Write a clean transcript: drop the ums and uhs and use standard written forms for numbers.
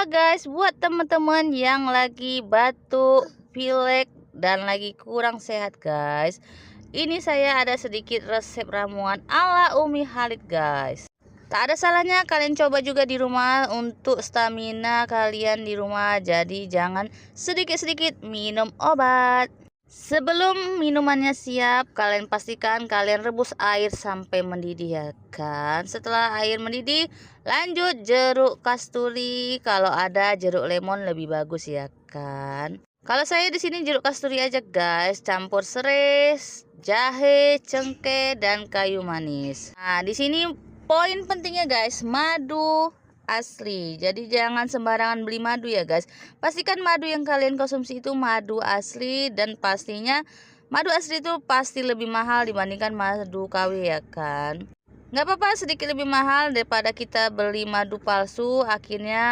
guys, buat teman-teman yang lagi batuk, pilek, dan lagi kurang sehat guys, ini saya ada sedikit resep ramuan ala Umi Khalid guys. Tak ada salahnya kalian coba juga di rumah untuk stamina kalian di rumah. Jadi jangan sedikit-sedikit minum obat. Sebelum minumannya siap, kalian pastikan kalian rebus air sampai mendidih ya kan. Setelah air mendidih, lanjut jeruk kasturi. Kalau ada jeruk lemon lebih bagus ya kan. Kalau saya di sini jeruk kasturi aja guys, campur serai, jahe, cengkeh, dan kayu manis. Nah, di sini poin pentingnya guys, madu asli. Jadi jangan sembarangan beli madu ya guys. Pastikan madu yang kalian konsumsi itu madu asli, dan pastinya madu asli itu pasti lebih mahal dibandingkan madu KW ya kan. Nggak apa-apa sedikit lebih mahal daripada kita beli madu palsu, akhirnya